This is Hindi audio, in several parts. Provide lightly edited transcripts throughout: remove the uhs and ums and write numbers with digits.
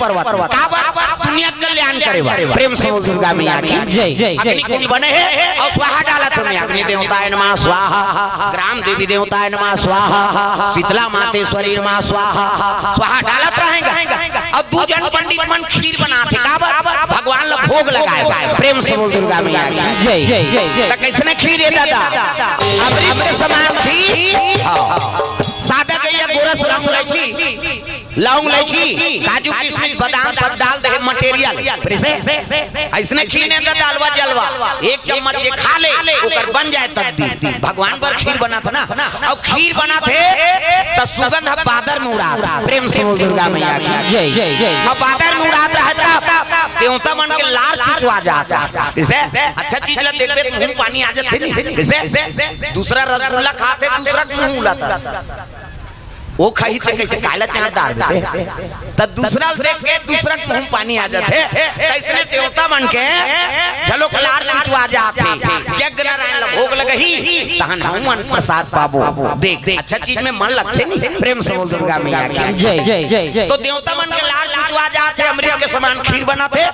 पर्वत का दुनिया कल्याण करे प्रेम से बोल दुर्गा मैया की जय। अग्नि कुंड बने हैं और स्वाहा डाला तुमने अग्नि देवताय नमः स्वाहा, ग्राम देवी देवताय नमः स्वाहा, शीतला मातेश्वरी नमः स्वाहा, स्वाहा डालत रहेंगे। और दो जन पंडित मन खीर बनाते का भगवान ला भोग लगाए प्रेम से बोल दुर्गा मैया की जय। तो कैसने खीर है दादा अमृत के समान थी, सादा गैया गोरस लौंग इलायची काजू किशमिश बादाम सब डाल दे मटेरियल ऐसने खीर ने अंदर डालवा जलवा एक चम्मच ये खा ले ओकर बन जाए तकदीर। भगवान पर खीर बना था ना और खीर बना थे तो सुगंध बादर में उड़ा प्रेम से बोल दुर्गा मैया की जय। और बादर में उड़ा रहता देवता मन के लार खिंचवा जाता इसे अच्छा चीज ला देखबे मुंह पानी आ जाते इसे दूसरा रसगुल्ला खाते दूसरा मुंह उलाता वो खाई थे कैसे काला चना डाल देते तब दूसरा देख के दूसरा मुंह पानी आ जाते कैसे देवता मन के झलो लार खिंचवा जाते जग नारायण भोग लगही तहन हम मन प्रसाद पाबो देख अच्छा चीज में मन लगते नहीं प्रेम से बोल दुर्गा मैया की जय। तो देवता मन के लार खिंचवा जाते अमृत के समान खीर बनाते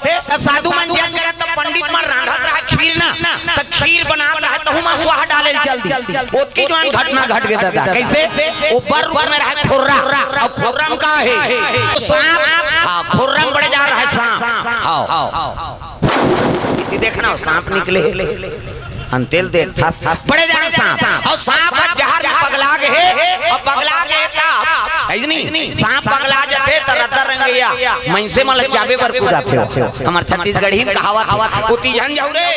साधु मन जग करे तब पंडित मन रांधत रहा खीर ना तो खीर बना रहा तो हम स्वाहा डाले जल्दी ओतकी जवान घटना घट गया दादा कैसे ऊपर रूप में रहा खुर्रा और खुर्रम का है सांप। हाँ खुर्रम बढ़े जा रहा है सांप। हाँ देखना सांप निकले अंतेल देख था बड़े जान सांप और सांप जहर में पगला गए और पगला गए नहीं सांप पगला जाते तरतर रंगैया मन से मतलब चाबे पर कूदा थे हमार छत्तीसगढ़ी में कहावत होती जान जाऊ रे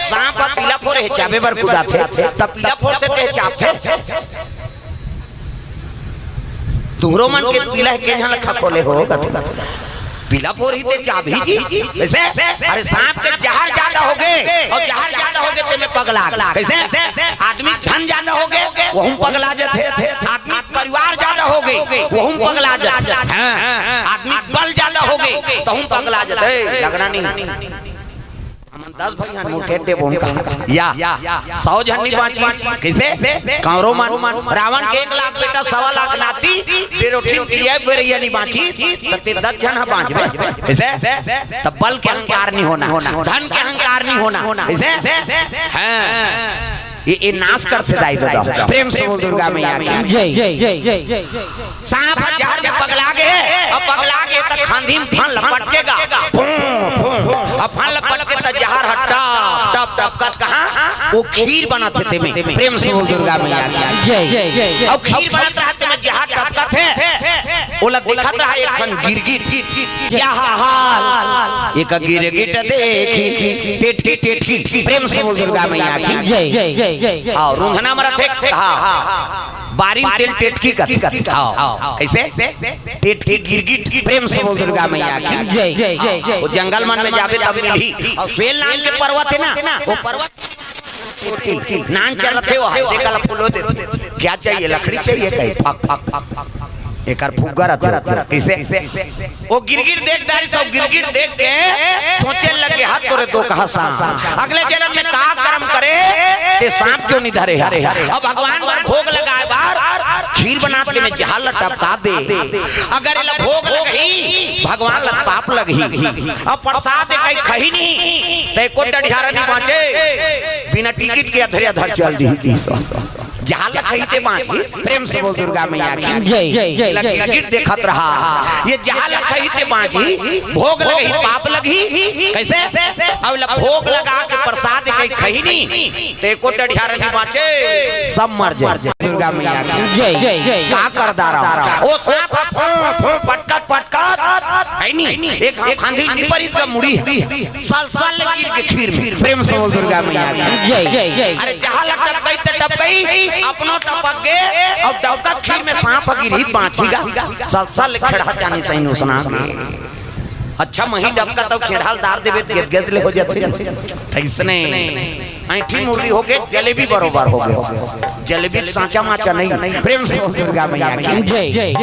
सांप पीला फोरे चाबे पर कूदा थे तब पीला फोड़ते थे चाप थे तुहरो मन के पीला के जहां लखा खोले हो पीला फोर ही ते चाबी जी कैसे अरे सांप के जहर ज्यादा हो गए और जहर ज्यादा हो गए ते पगला कैसे आदमी धन ज्यादा हो गए वो हम पगला जाते आदमी परिवार ज्यादा हो गए वो हम पगला जाते आदमी बल ज्यादा हो गए तो हम पगला जाते लगना नहीं 10 भैया मुकेटे बोन का या 100 जन नहीं बांची कैसे कांरो मन रावण के 1 लाख बेटा 1.25 लाख नाती तेरोठी किया बेरिया नहीं बांची तते 10 जन बांचबे कैसे तब बल के अहंकार नहीं होना धन के अहंकार नहीं होना कैसे हां ये नाश कर से दाई दादा प्रेम से बोल दुर्गा मैया की जय। सांप जहर में पगला गए और पगला गए त खांधी में फन लपटकेगा और फन लपट के त जहर हटा टप टप कत कहां वो खीर बनाते थे में प्रेम से बोल दुर्गा मैया की जय। और खीर बनत रहते में जहर टपकत है ओला दिखत रहा एक फन गिरगिट क्या हाल एक गिरगिट देखी टेटकी प्रेम से बोल दुर्गा मैया की जय। और रुंधना मरा थे हाँ बारी तेल टेटकी का कैसे टेटकी गिरगिट प्रेम से बोल दुर्गा मैया की जय। वो जंगल मन में जावे तब मिली और फेल नाम के पर्वत है ना वो पर्वत नान चल रहे हो देखा फूलो दे क्या चाहिए लकड़ी चाहिए कहीं फक एक फुग्गा रहता कैसे वो गिरगिट देख दारी सब गिरगिट देख के सोचे लगे हाथ तोरे दो कहा सांप अगले जन्म में का कर्म करे ते सांप क्यों नहीं धरे अब भगवान पर भोग लगाए बार खीर बनाते में जहर टपका दे अगर इला भोग लगी भगवान ला पाप लगी अब प्रसाद कहीं खही नहीं ते को डढ़ियारा नहीं बाँचे बिना टिकट के अधरे अधर चल दी जहां लखई ते बाँची प्रेम से बोल दुर्गा मैया की जय। गिरगिट देखत रहा ये जहां लखई ते बाँची भोग लगी पाप लगी कैसे अब भोग लगा के प्रसाद कहीं खही नहीं ते को डढ़ियारा नहीं बाँचे सब मर जाए दुर्गा मैया की जय। का कर दारा ओ सांप पटकत है नहीं एक खांधी विपरीत का मुड़ी साल साल गिर के खीर में प्रेम से बोल दुर्गा मैया की जय। अरे जहां टपकई ते टपकई अपनो टपक गए और डबका खीर में सांप गिरी बाँचीगा साल साल खेड़ा जानी सही नु सुना अच्छा मही डबका तो खेड़ाल दार देवे गेद ले हो जाते इसने ऐठी मुर्री हो गए जलेबी बरोबर हो गए जलेबी सांचा माचा नहीं प्रेम से दुर्गा मैया की जय।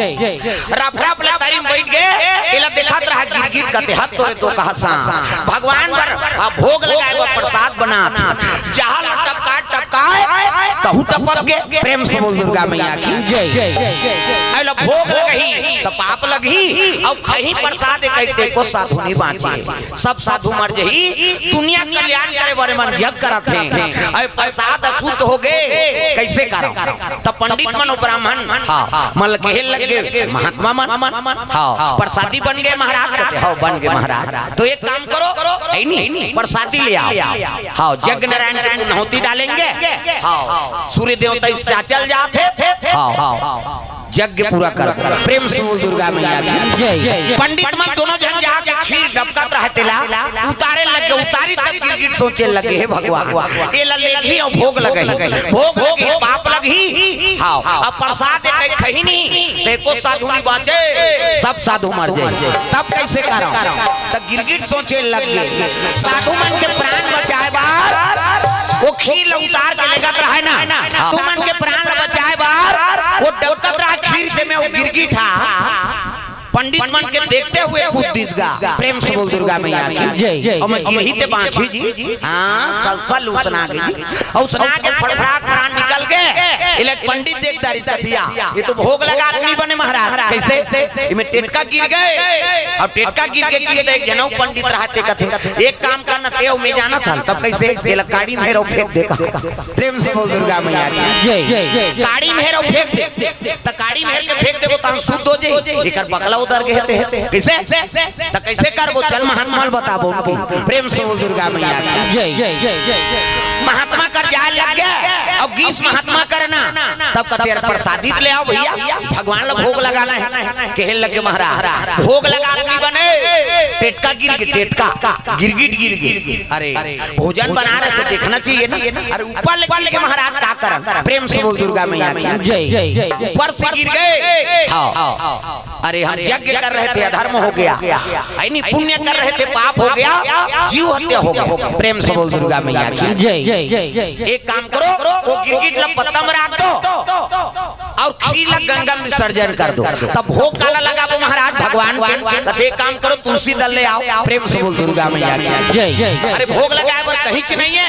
रफरा पले तारी बैठ गए एला देखत रहा गिरगिट कते हाथ तोरे तो कहा सांप भगवान पर भोग लगाए वो प्रसाद बना जहां टपका तहु टपक के प्रेम से बोल दुर्गा मैया की जय। अरे भोग लगही तो पाप लगही और कहीं प्रसाद कहते को साधु नहीं बांचे, सब साधु मर जही दुनिया कल्याण करे बड़े मन जग करत हैं। अरे प्रसाद अशुद्ध हो गए कैसे करो? तब पंडित मन ब्राह्मण हाँ मल कहे लग गए महात्मा मन हाँ प्रसादी बन गए महाराज कहते हाँ बन गए महाराज। तो एक काम करो नहीं प्रसादी ले आओ हाँ यज्ञ नारायण के पुण्यहोती डालेंगे हाँ सूर्य देवता इससे चल जाते हाँ यज्ञ पूरा कर प्रेम से बोल दुर्गा मैया की जय। पंडित मन दोनों जन जाके खीर डबकत रहते ला उतारे लगे उतारी तक गिरगिट सोचे लगे हे भगवान ये लगी और भोग लगे भोग लगे पाप लगी हाँ अब प्रसाद कहीं नहीं देखो साधु नहीं बाचे सब साधु मर जाए तब कैसे करो? तब गिरगिट सोचे लग गए साधु मन के प्राण बचाए बार वो खीर उतार के लेकर रहे ना साधु मन के प्राण बचाए बार वो डबकत रहा खीर में वो गिरगिट था पंडित मन के देखते हुए खुद दिसगा प्रेम से बोल दुर्गा मैया की जय। और मैं गिरही ते बांछी जी हां सलसल उसना के जी और उसना के फड़फड़ाक प्राण निकल गए। इले पंडित देखता रिश्ता दिया ये तो भोग लगा आदमी बने महाराज कैसे इमे टेटका गिर गए और टेटका गिर के गिरते एक जनौ पंडित रहते कथे एक काम करना तेव में जाना था तब कैसे ये लकाड़ी में रो फेंक देखा प्रेम से बोल दुर्गा मैया की जय। काड़ी में रो फेंक दे त काड़ी में के फेंक देबो त शुद्ध हो जाई एकर बकला उतर के हेते कैसे त कैसे करबो चल महात्मा बताबो उनको प्रेम से बोल दुर्गा मैया की जय। महात्मा कर जाए लग गया और 20 महात्मा करना तब कते प्रसादी ले आओ भैया भगवान ला भोग लगाना है कहे लगे महाराज भोग लगा आदमी बने टेटका गिर के टेटका गिरगिट गिर गई। अरे भोजन बना रहे थे देखना चाहिए ना। अरे ऊपर लेके महाराज का करन प्रेम से बोल दुर्गा मैया की जय। ऊपर से गिर गए अरे हम यज्ञ कर रहे थे अधर्म हो गया है नहीं पुण्य कर रहे थे पाप हो गया जीव हत्या हो गया प्रेम से बोल दुर्गा मैया की जय। एक काम करो वो गिरगिट ला पत्ता में रख दो और खीर ला गंगा में विसर्जन कर दो तब भोग काला लगाबो महाराज भगवान के। तब एक काम करो तुलसी दल ले आओ प्रेम से बोल दुर्गा मैया की जय। अरे भोग लगाए पर कहीं नहीं है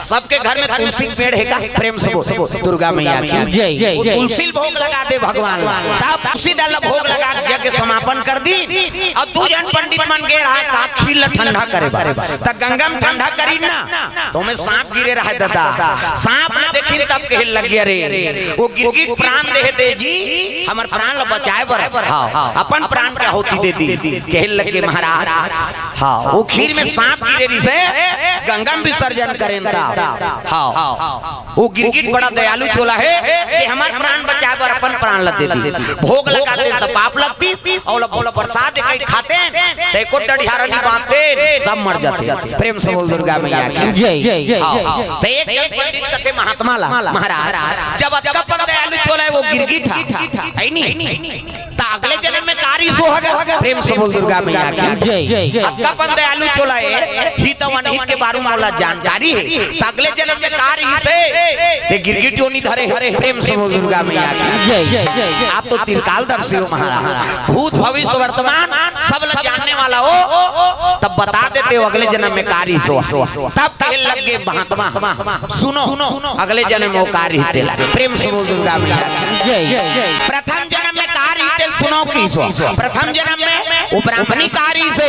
सबके घर में तुलसी पेड़ है का प्रेम से बोल दुर्गा मैया की जय। तुलसी भोग लगा दे भगवान तब तुलसी दल भोग लगा यज्ञ समापन कर दी और तू जन पंडित मन के रहा का खीर ला ठंडा करे त गंगा में ठंडा करी ना तो में सांप गिरे रहा दादा सांप ने देखी तब कहे लग गया रे वो गिरगिट प्राण दे जी हमर प्राण ला बचाए बर हां अपन प्राण का होती दे दी कहे लगे महाराज हां वो खीर में सांप गिरे रही से गंगा में विसर्जन करें ता हां वो गिरगिट बड़ा दयालु चोला है कि हमार प्राण बचाए बर अपन प्राण ला दे दी भोग लगाते तो पाप लगती और बोला प्रसाद कहीं खाते ते को डढ़ियारा नहीं बांधते सब मर जाते प्रेम से बोल दुर्गा मैया की जय। तो एक पंडित कथे महात्मा ला महाराज जब अक्का पर दयालु चोला है वो गिरगिट था है नहीं ता अगले जन्म में कारी सोहागा प्रेम से बोल दुर्गा मैया की जय। अक्का पर दयालु चोला है हित अनहित के बारे में बोला जानकारी है ता अगले जन्म में कारी से ते गिरगिट योनि धरे प्रेम से बोल दुर्गा मैया की जय। आप तो त्रिकाल दर्शी हो महाराज भूत भविष्य वर्तमान सब ल जानने वाला हो तब बता देते हो अगले जन्म में कारी सो तब कहे लगे महात्मा सुनो अगले जन्म में कारी तेला प्रेम से बोल दुर्गा मैया जय। प्रथम जन्म में कारी तेल सुनो की सो प्रथम जन्म में वो ब्राह्मणी कारी से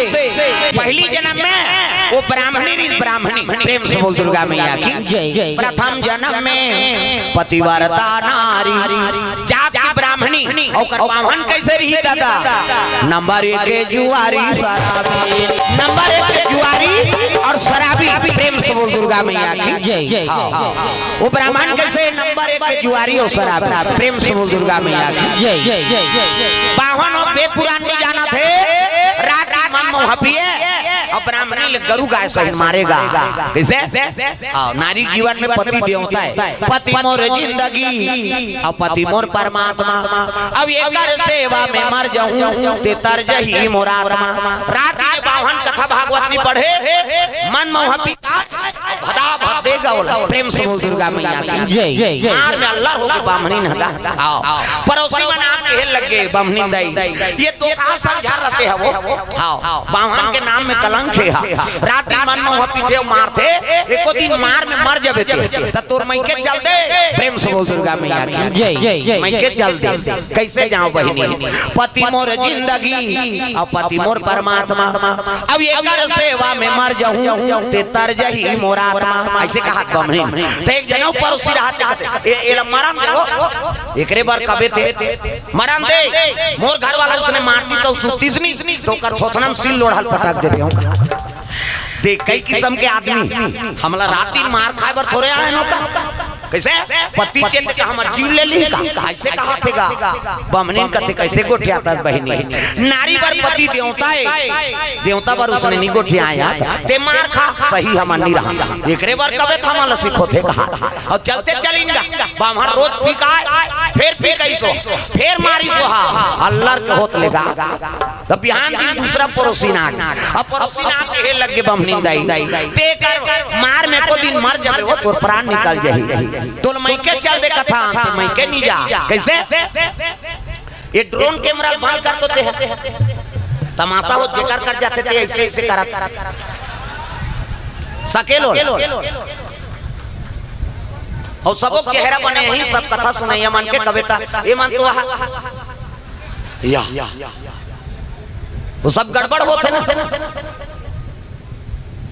पहली जन्म में वो ब्राह्मणी प्रेम से बोल दुर्गा मैया की जय। प्रथम जन्म में पतिव्रता नारी जात की ब्राह्मणी और ब्राह्मण कैसे रही दादा नंबर 1 जुआरी शराबी नंबर 1 जुआरी और शराबी प्रेम से बोल दुर्गा मैया की जय। वो ब्राह्मण कैसे नंबर 1 जुआरी और शराबी प्रेम से बोल दुर्गा मैया की जय। बावन और वेद पुराण नहीं जाना थे रात मन में हपिए और ब्राह्मणी गरु गाय सहित मारेगा कैसे नारी जीवन में पति देवता है पति मोर जिंदगी और पति मोर परमात्मा अब ये कर सेवा में मर जाऊं ते तर जही मोर आत्मा रात में बावन कथा भागवत में पढ़े मन में हपी भदा भाग देगा प्रेम से बोल दुर्गा मैया की जय। मार में अल्लाह हो के बामनी नगा आओ पड़ोसी में नाम के लग गए बामनी दई ये तो कहां समझा रहते हैं वो आओ बामन के नाम में कलंक है रात दिन मन में पीछे मारते एको दिन मार में मर जाबे त तोर मई के चल दे प्रेम से बोल दुर्गा मैया की जय। मई के चल दे कैसे जाओ बहिनी पति मोर जिंदगी और पति मोर परमात्मा अब ये कर सेवा में मर जाऊं ते तर जही मोर आत्मा ऐसे कहा बमनी तो एक जनों पर उसी रात ए मरम दे एकरे बार कबे थे मरम दे मोर घर वाला उसने मारती तो सुतीसनी तो कर थोथनम सिल लोढ़ल पटक देते हूं देख कई किस्म के आदमी हमला रात दिन मार खाए बर थोड़े आए नो का कैसे पति के का हमर जीव ले ली का ऐसे कहा थेगा बमनीन कथे कैसे गोठियाता बहिनी नारी बर पति देवता है देवता बर उसने नहीं गोठियाया ते मार खा सही हमन नहीं रहा एकरे बार कबे थमल सिखो थे कहा और चलते चलिंगा बामहर रोज पीकाय फिर कैसो फिर मारी सो हा अल्लाह के होत लेगा तब बिहान दिन दूसरा पड़ोसी ना अब पड़ोसी ना के लग के बमनीन दई ते कर मार में को दिन मर जाबे वो तोर प्राण निकल जाही तो मई के चल दे कथा तो मई के नहीं जा कैसे ये ड्रोन कैमरा बंद कर तो ते तमाशा हो जेकर कर जाते थे ऐसे ऐसे करत सकेलो और सबो चेहरा बने ही सब कथा सुनाइया मन के कविता ये मन तो या वो सब गड़बड़ होते ना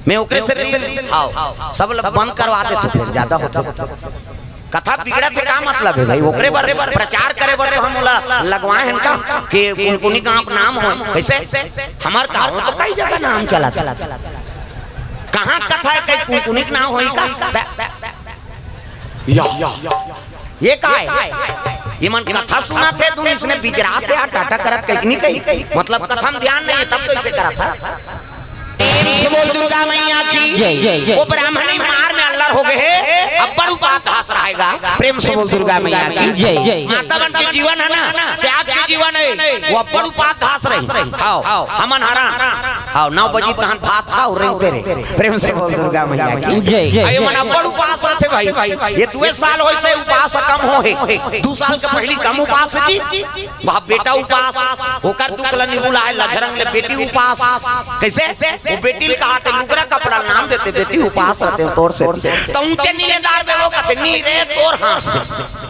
मैं ओकरे से आओ सब बंद करवा देते फिर ज्यादा होता कथा बिगड़ा थे का मतलब है भाई ओकरे बारे प्रचार करे बारे हम लगवाए हैं का कि कुनकुनी का नाम हो कैसे हमार का हो तो कई जगह नाम चला कहां कथा है कई कुनकुनी का नाम होई का ये का है ये मन कथा सुना थे तुम इसने बिगड़ा थे टाटा करत कहीं कहीं मतलब कथा में ध्यान नहीं है तब तो इसे करा था बोल दुर्गा मैया की वो ब्राह्मणी मार में अल्लाह हो गए अब बड़ उपास रहेगा प्रेम से बोल दुर्गा मैया की जय। माता बन के जीवन है ना त्याग के जीवन है वो बड़ उपास रही आओ हमन हरा आओ 9 बजे तहन भात खाओ रेंगते रे प्रेम से बोल दुर्गा मैया की जय। अय मन बड़ उपास रहते भाई ये 2 साल होय से उपास कम हो है 2 साल के पहली कम उपास की वह बेटा उपास होकर दुख ल निहुलाए लझरंग ले बेटी उपास कैसे वो बेटी कहा थे लुगरा कपड़ा नाम देते बेटी उपास रहते हैं तोर से तो ऊंचे नीलेदार में वो कहते नी रे तोर हाथ से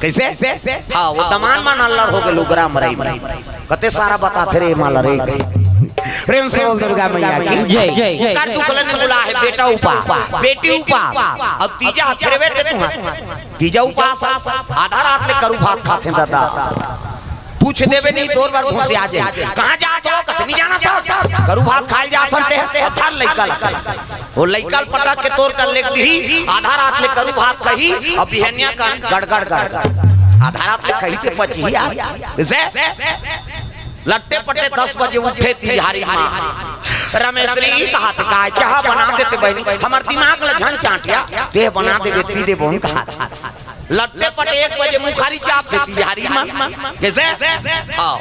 कैसे हां वो दमान मान अल्लाह हो गए लुगरा मरई कहते सारा बताते रे माला रे प्रेम से बोल दुर्गा मैया की जय। कर दुखलन निहुला है बेटा उपास बेटी उपास अब तीजा हथरे बेटे तू तीजा उपास आधा रात में करू भात खाते दादा पूछ देवे नहीं तोर बार घुसे आ जाए कहां जात हो कतनी जाना था करू भात खाए जात हनते अथार लइका वो लइका पटक के तोर कर लेक दी आधा रात में करू भात कही अब बिहनिया का गड़गड़ आधा रात में कही के पची आ से लट्टे पट्टे 10 बजे उठे तिहारी मां रमेशरी कहा था का चाह बना देते बहनी हमार दिमाग ल झन चाटिया देह बना देबे पी दे बोन कहा लट्टे पटे 1 बजे मुखारी चाप देती यारी मां कैसे हां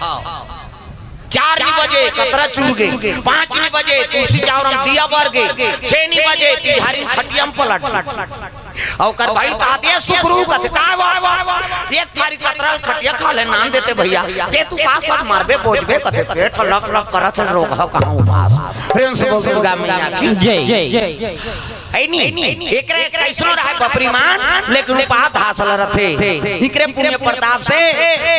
4 बजे कतरा चूर गए 5 बजे तुलसी जावरम दिया बर गए 6 बजे तिहारी खटियम पलट और कर भाई कहा दिया सुखरू कथ का एक थारी कतरा खटिया खा ले नाम देते भैया ते तू पास अब मारबे बोझबे कथे पेट लक लक करत रोग हो कहां उपास प्रेम से बोल दुर्गा मैया की जय। है नहीं एकरे कैसनो रहे बपरीमान लेकिन उपात हासिल रथे इकरे पुण्य प्रताप से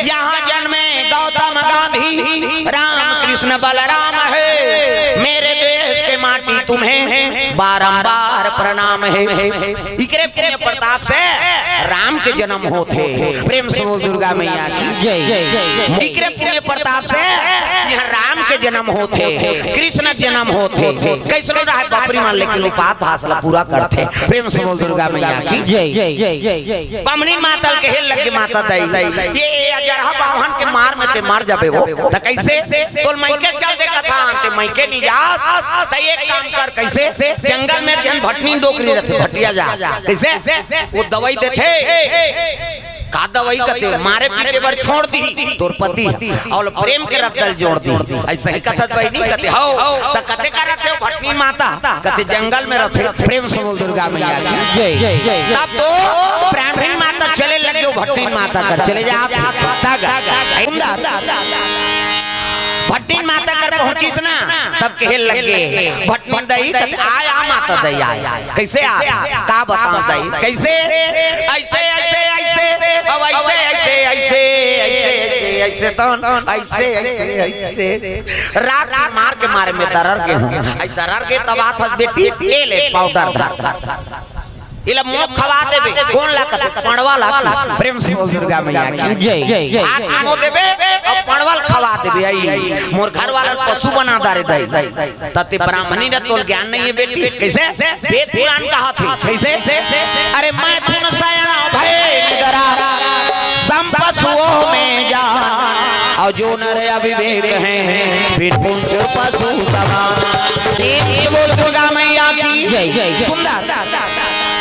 यहाँ जन्मे गौतम गांधी राम कृष्ण बलराम है मेरे देश के माटी तुम्हें बारंबार प्रणाम है इकरे पुण्य प्रताप से राम के जन्म होते प्रेम से बोल दुर्गा मैया की जय। इकरे पुण्य प्रताप से यहाँ राम के जन्म होते कृष्ण जन्म होते कैसनो रहे बपरीमान लेकिन उपात हासिल पूरा करते प्रेम से बोल दुर्गा मैया की जय। बमनी मातल के हेल लगे माता दई ये अजरहा बाहन के मार में ते मार जाबे वो त कैसे तोल मईके चल दे कथा ते मईके नहीं जा त एक काम कर कैसे जंगल में जन भटनी डोकरी रहते भटिया जा कैसे वो दवाई देते का दवाई कते मारे पीटे पर छोड़ दी तोर पति और प्रेम के रत्तल जोड़ दी ऐसे ही कथत बहनी कते हो त कते का रखे भटनी माता कते जंगल में रखे प्रेम से बोल दुर्गा मैया की जय। तब तो ब्राह्मणी माता चले लगे भटनी माता कर चले जा भट्टी माता कर पहुंचीस ना तब कहे लगे भट्टी दई आया माता दई आया कैसे आ का बताऊं दई कैसे ऐसे ऐसे ऐसे अब ऐसे ऐसे ऐसे ऐसे ऐसे तो ऐसे ऐसे ऐसे रात मार के मारे में दरर के हूं आई दरर के तब आत बेटी ले पाउडर धर इला मुंह खवा देबे कौन ला कते पणवाला प्रेम से बोल दुर्गा मैया की जय। हाथ मुंह देबे और पणवल खवा देबे आई मोर घर वाला पशु बना दारे दई तते ब्राह्मणी ने तोल ज्ञान नहीं है बेटी कैसे वेद पुराण कहा थी कैसे अरे मैं तुम सयना भय निदरा सम पशुओं में जान और जो नर अविवेक हैं फिर पुंज पशु समान प्रेम से बोल दुर्गा मैया की जय। सुंदर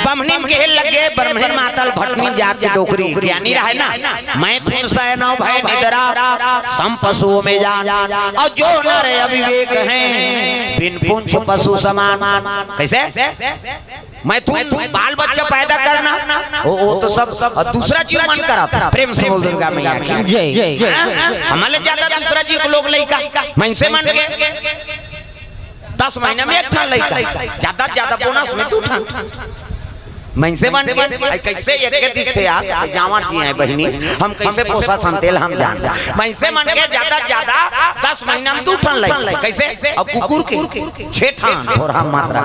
ब्राह्मणी के लगे ब्राह्मणी मातल भटनी जात के डोकरी ज्ञानी रहे ना मैं तुम सैनो भय निद्रा सम पशुओं में जान और जो नर अविवेक हैं बिन पूंछ पशु समान कैसे मैं तुम बाल बच्चा पैदा करना वो तो सब दूसरा जीव मन करा था प्रेम से बोल दुर्गा मैया की जय। हमारे ज्यादा दूसरा जीव को लोग लइका मैं से मन के 10 महीना में एक ठान लइका ज्यादा ज्यादा बोनस में तू ठान मैं से बन के कैसे एक के दिखते आप जावर जी हैं बहनी हम कैसे पोसा थनतेल हम जान मैं से मन के ज्यादा 10 महीना में 2 ठन लई कैसे अब कुकुर के 6 ठन और हम मात्रा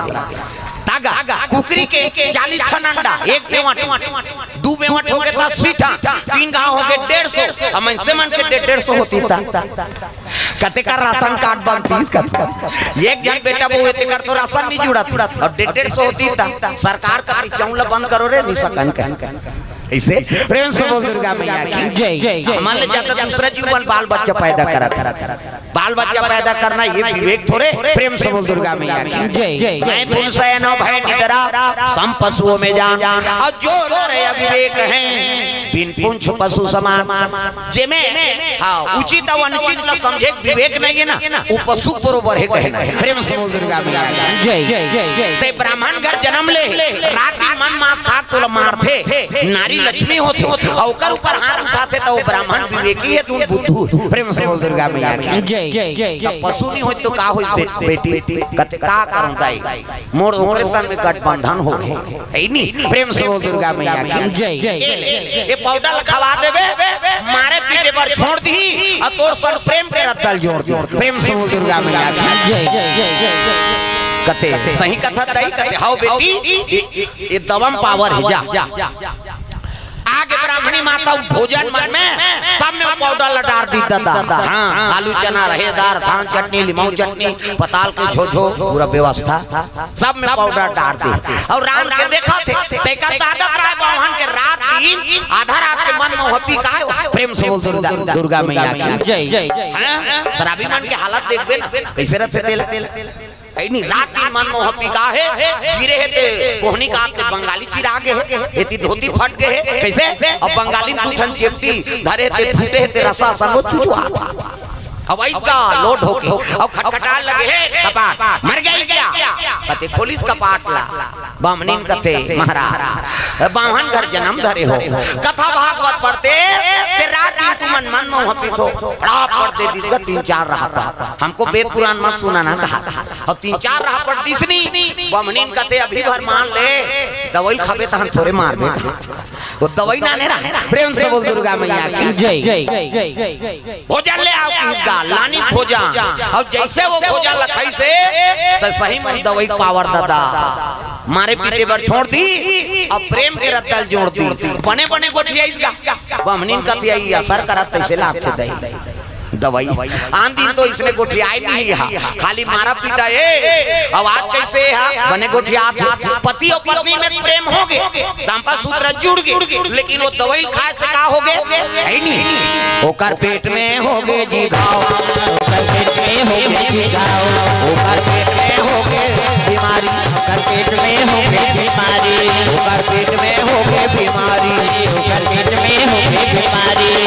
तागा कुकरी के 40 ठन अंडा एक बेवट 2 बेवट हो गए 80 ठन 3 गांव हो गए 150 अब मैं से मन के 150 होती था कते का राशन कार्ड बनतीस का एक जन बेटा वो होते कर तो राशन नहीं जुड़ा और 150 होती था सरकार का चौला बंद करो रे नहीं सकन ऐसे प्रेम से बोल दुर्गा मैया की जय। हमारे ज्यादा दूसरा जीवन बाल बच्चा पैदा करा था बाल बच्चा पैदा करना ये विवेक थोड़े प्रेम से बोल दुर्गा मैया की जय। मैं तुम सैनो भय निद्रा सम पशुओं में जान और जो रे अविवेक हैं बिन पूंछ पशु समान जेमे हां उचित और अनुचित न समझे विवेक नहीं है ना वो पशु बरोबर है कहना प्रेम से बोल दुर्गा मैया की जय। ते ब्राह्मण घर जन्म ले रात दिन मन मांस खा तो मारथे नारी लक्ष्मी होती और ऊपर हाथ उठाते तो ब्राह्मण विवेकी है तुम बुद्धू प्रेम से बोल दुर्गा मैया की जय। पशु नहीं हो तो का हो बेटी कते का करूं दाई मोर ऑपरेशन में गठबंधन हो है नहीं प्रेम से बोल दुर्गा मैया की जय। ये पाउडर खवा देबे मारे पीटे पर छोड़ दी और तोर सन प्रेम के रत्तल जोड़ दी प्रेम से बोल दुर्गा मैया की जय। कते सही कथा दई कते हाउ बेटी ये दवम पावर है जा आगे ब्राह्मणी माता भोजन मन में सब में पाउडर लटार दी दादा हां आलू चना रहेदार धान चटनी लीमू चटनी पताल के झोझो पूरा व्यवस्था सब में पाउडर डाल दी और राम के देखा थे तेका दादा राय बावन के रात दिन आधा रात के मन में होपी का प्रेम से बोल दुर्गा मैया की जय। शराबी मन की हालत देखबे ना कैसे रहते तेल नहीं रात दिन मन मोह पिका है गिरे है ते कोहनी का के बंगाली चिरा गे है एती धोती फट गए है कैसे अब बंगाली दूठन चेपटी धरे ते फूटे ते रसा संगो चुचुआ अब इसका लोड हो के अब खटखटा लगे है कपाट मर गई क्या कते खोलिस कपाट ला बामनीन कथे महाराज बाहन घर जन्म धरे हो कथा भागवत पढ़ते ते रात दिन तुमन मन मोह पिथो बड़ा पढ़ते दिन 3-4 रहा हमको वेद पुराण मत सुनाना कहा और 3-4 रहा पढ़ दिसनी बामनीन कथे अभी भर मान ले दवाई खाबे त हम थोड़े मारबे वो दवाई ना ने रहा प्रेम से बोल दुर्गा मैया की जय। भोजन ले आओ किसका लानी भोजन और जैसे वो भोजन लखाई से तो सही में दवाई पावर दादा मारे पीटे पर छोड़ दी और प्रेम के रत्तल जोड़ दी बने बने गोठिया इसका बमनीन का तिया असर करा तैसे लाभ थे दई दवाई आन दिन तो इसने गोठियाई नहीं है खाली मारा पीटा है अब आज कैसे है बने गोठिया पति और पत्नी में प्रेम हो गए दांपत्य सूत्र जुड़ गए लेकिन वो दवाई खाए से का हो गए है नहीं ओकर पेट में हो गए जी घाव ओकर पेट में हो गए जी घाव ओकर पेट में हो गए बीमारी ओकर पेट में हो गए बीमारी ओकर पेट में हो गए बीमारी ओकर पेट में हो बीमारी